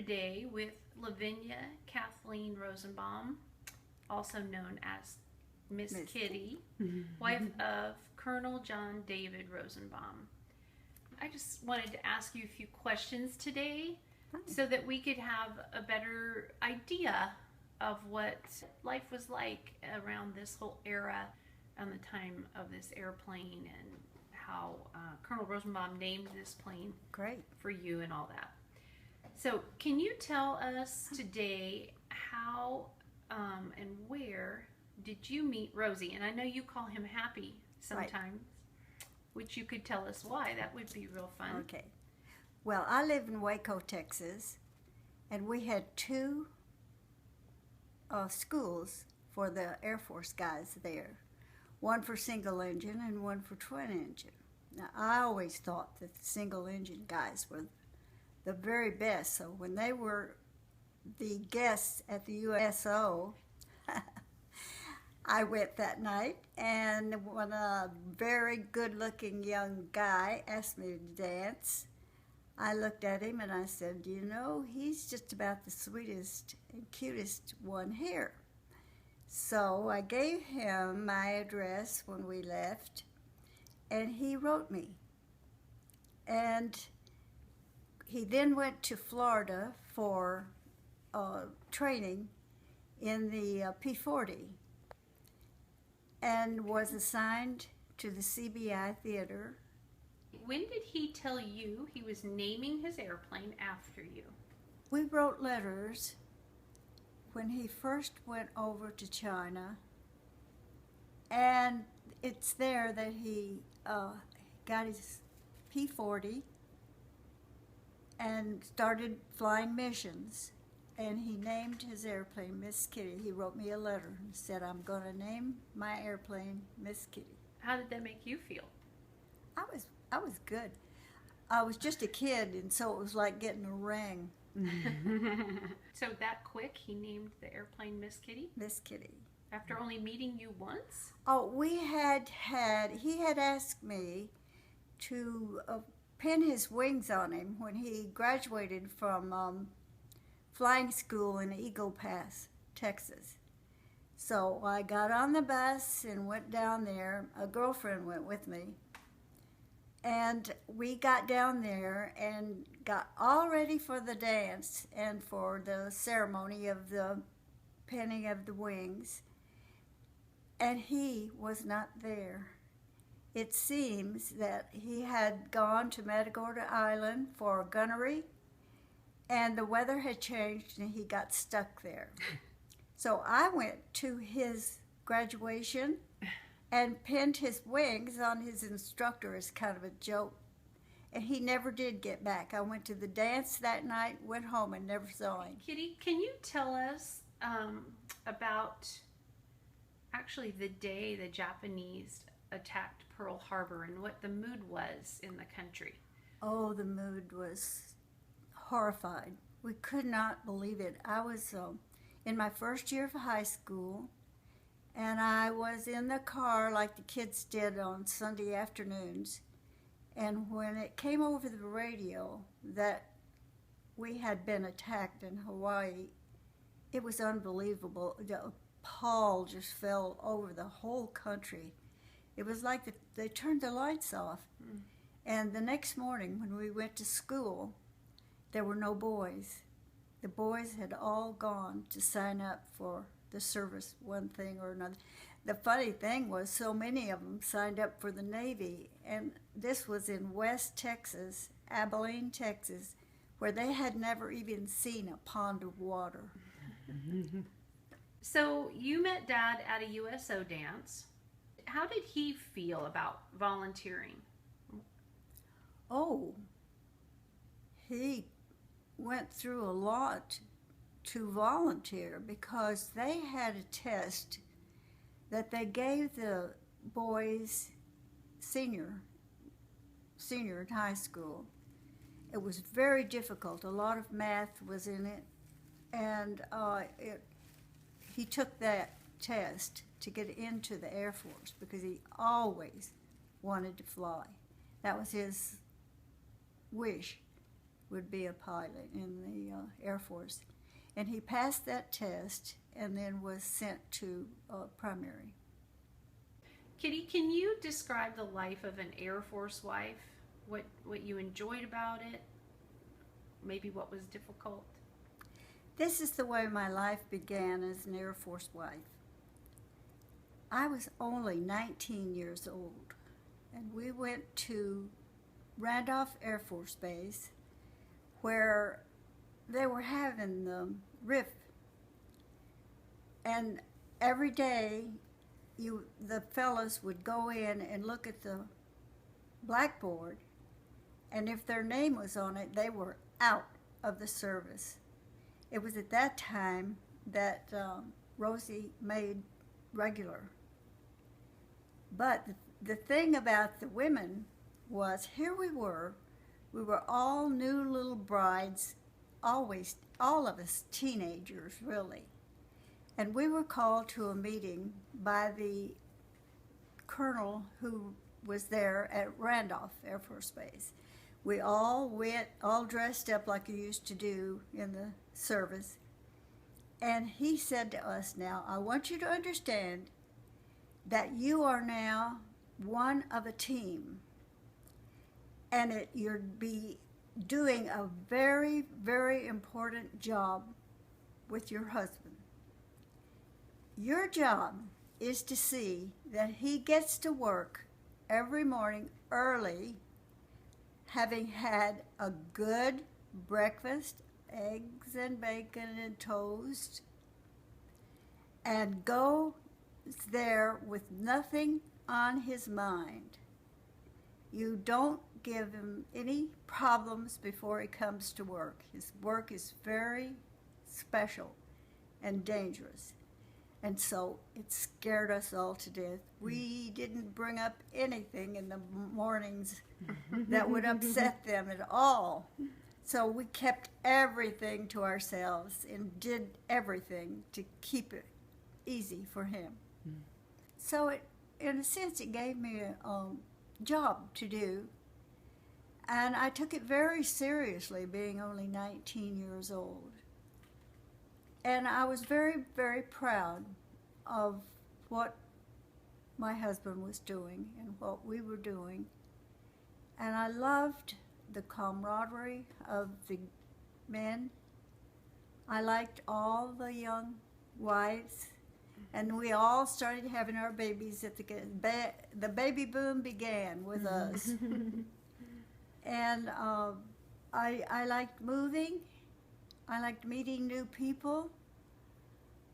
today with Lavinia Kathleen Rosenbaum, also known as Miss Kitty, wife of Colonel John David Rosenbaum. I just wanted to ask you a few questions today so that we could have a better idea of what life was like around this whole era and the time of this airplane and how Colonel Rosenbaum named this plane for you and all that. So can you tell us today how and where did you meet Rosie? And I know you call him Happy sometimes, which you could tell us why. That would be real fun. Okay. Well, I live in Waco, Texas, and we had two schools for the Air Force guys there. One for single engine and one for twin engine. Now, I always thought that the single engine guys were the very best. So when they were the guests at the USO, I went that night, and when a very good-looking young guy asked me to dance, I looked at him and I said, you know, he's just about the sweetest and cutest one here. So I gave him my address when we left, and he wrote me. And he then went to Florida for training in the P-40 and was assigned to the CBI Theater. When did he tell you he was naming his airplane after you? We wrote letters when he first went over to China, and it's there that he got his P-40 and started flying missions, and he named his airplane Miss Kitty. He wrote me a letter and said, I'm going to name my airplane Miss Kitty. How did that make you feel? I was good. I was just a kid, and so it was like getting a ring. So that quick, he named the airplane Miss Kitty? Miss Kitty. After only meeting you once? Oh, he had asked me to pin his wings on him when he graduated from flying school in Eagle Pass, Texas. So I got on the bus and went down there. A girlfriend went with me. And we got down there and got all ready for the dance and for the ceremony of the pinning of the wings. And he was not there. It seems that he had gone to Matagorda Island for gunnery, and the weather had changed and he got stuck there. So I went to his graduation and pinned his wings on his instructor as kind of a joke. And he never did get back. I went to the dance that night, went home, and never saw him. Kitty, can you tell us about actually the day the Japanese attacked Pearl Harbor and what the mood was in the country? Oh, the mood was horrified. We could not believe it. I was in my first year of high school, and I was in the car like the kids did on Sunday afternoons. And when it came over the radio that we had been attacked in Hawaii, it was unbelievable. The pall just fell over the whole country. It was like they turned the lights off. And the next morning when we went to school, there were no boys. The boys had all gone to sign up for the service, one thing or another. The funny thing was so many of them signed up for the Navy, and this was in West Texas, Abilene, Texas, where they had never even seen a pond of water. So you met Dad at a USO dance. How did he feel about volunteering? Oh, he went through a lot to volunteer because they had a test that they gave the boys senior in high school. It was very difficult. A lot of math was in it, and he took that test to get into the Air Force because he always wanted to fly. That was his wish. would be a pilot in the Air Force. And he passed that test and then was sent to primary. Kitty, can you describe the life of an Air Force wife? What you enjoyed about it? Maybe what was difficult? This is the way my life began as an Air Force wife. I was only 19 years old, and we went to Randolph Air Force Base where they were having the RIF. And every day, the fellows would go in and look at the blackboard, and if their name was on it, they were out of the service. It was at that time that Rosie made regular. But the thing about the women was, here we were all new little brides, always, all of us teenagers, really. And we were called to a meeting by the colonel who was there at Randolph Air Force Base. We all went, all dressed up like you used to do in the service. And he said to us, now, I want you to understand that you are now one of a team. And you'll be doing a very, very important job with your husband. Your job is to see that he gets to work every morning early, having had a good breakfast, eggs and bacon and toast, and go there with nothing on his mind. You don't give him any problems before he comes to work. His work is very special and dangerous. And so it scared us all to death. We didn't bring up anything in the mornings that would upset them at all. So we kept everything to ourselves and did everything to keep it easy for him. So in a sense, it gave me a job to do. And I took it very seriously, being only 19 years old. And I was very, very proud of what my husband was doing and what we were doing. And I loved the camaraderie of the men. I liked all the young wives. And we all started having our babies at the baby boom began with us. And I liked moving. I liked meeting new people.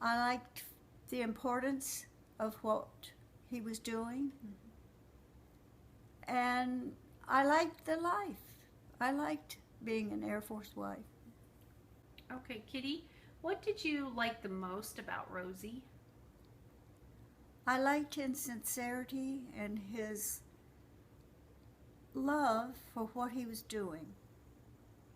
I liked the importance of what he was doing. And I liked the life. I liked being an Air Force wife. Okay, Kitty, what did you like the most about Rosie? I liked his sincerity and his love for what he was doing.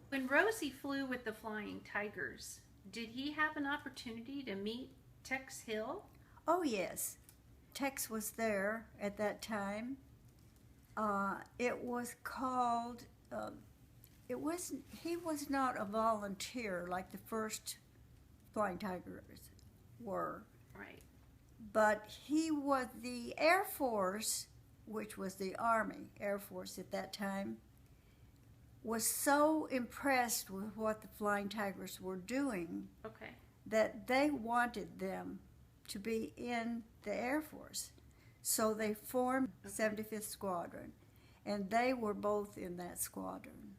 When Rosie flew with the Flying Tigers, did he have an opportunity to meet Tex Hill? Oh, yes. Tex was there at that time. It was called, he was not a volunteer like the first Flying Tigers were. Right. But he was the Air Force, which was the Army Air Force at that time, was so impressed with what the Flying Tigers were doing that they wanted them to be in the Air Force. So they formed 75th Squadron, and they were both in that squadron.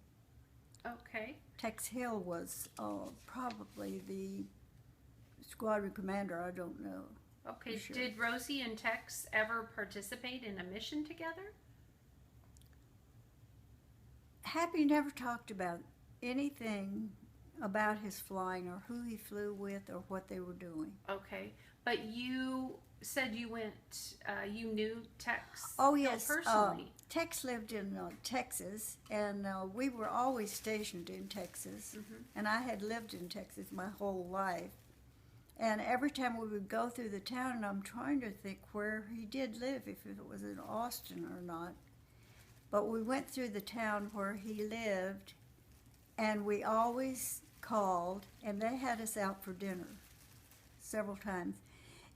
Okay. Tex Hill was probably the squadron commander, I don't know. Okay, sure. Did Rosie and Tex ever participate in a mission together? Happy never talked about anything about his flying or who he flew with or what they were doing. Okay, but you said you went, you knew Tex? Oh, yes. Personally? Tex lived in Texas, and we were always stationed in Texas. And I had lived in Texas my whole life. And every time we would go through the town, and I'm trying to think where he did live, if it was in Austin or not. But we went through the town where he lived, And we always called, and they had us out for dinner several times.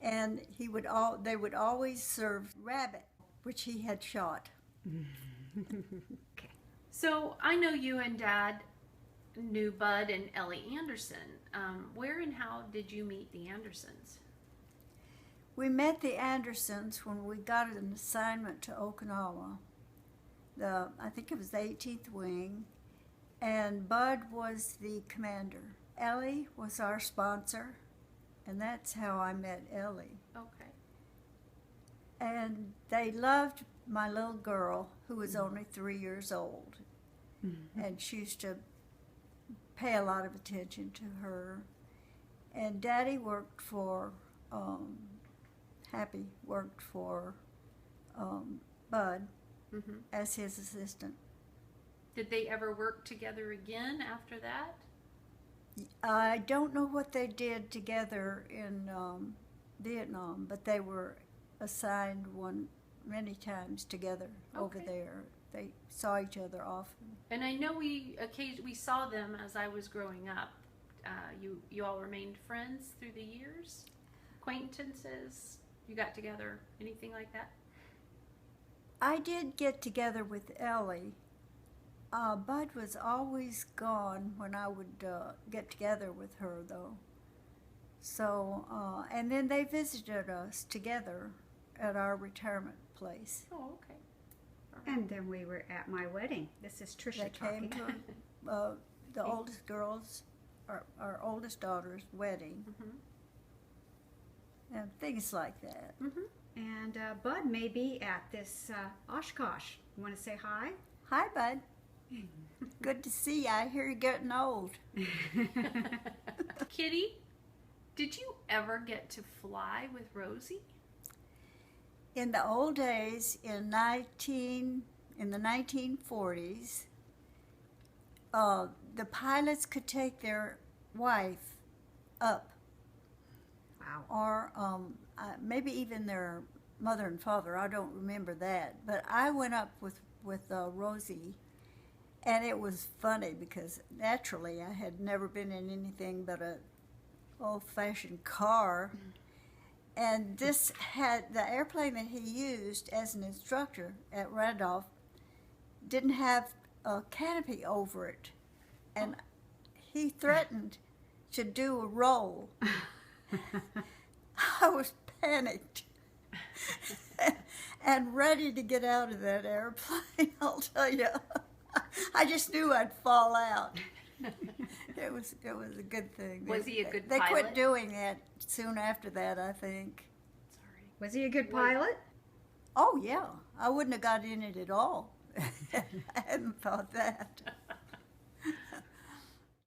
And they would always serve rabbit, which he had shot. Okay. So I know you and Dad knew Bud and Ellie Anderson. Where and how did you meet the Andersons? We met the Andersons when we got an assignment to Okinawa. I think it was the 18th Wing, and Bud was the commander. Ellie was our sponsor, and that's how I met Ellie. Okay. And they loved my little girl, who was only 3 years old. And she used to pay a lot of attention to her. And Daddy worked for, Happy worked for Bud as his assistant. Did they ever work together again after that? I don't know what they did together in Vietnam, but they were assigned many times together over there. They saw each other often. And I know we saw them as I was growing up. You all remained friends through the years? Acquaintances? You got together? Anything like that? I did get together with Ellie. Bud was always gone when I would get together with her, though. So, and then they visited us together at our retirement place. Oh, okay. And then we were at my wedding. This is Tricia They came talking. to the oldest girl's, our oldest daughter's wedding, and things like that. And Bud may be at this Oshkosh. You want to say hi? Hi, Bud. Good to see you. I hear you're getting old. Kitty, did you ever get to fly with Rosie? In the old days, in the 1940s, the pilots could take their wife up, Wow. or maybe even their mother and father. I don't remember that, but I went up with Rosie, and it was funny because naturally I had never been in anything but a old-fashioned car. And this had the airplane that he used as an instructor at Randolph didn't have a canopy over it, and he threatened to do a roll. I was panicked and ready to get out of that airplane. I'll tell you, I just knew I'd fall out. It was a good thing. Was he a good They pilot? quit doing that soon after that, I think. Sorry. Was he a good pilot? Oh, yeah. I wouldn't have got in it at all. I hadn't thought that.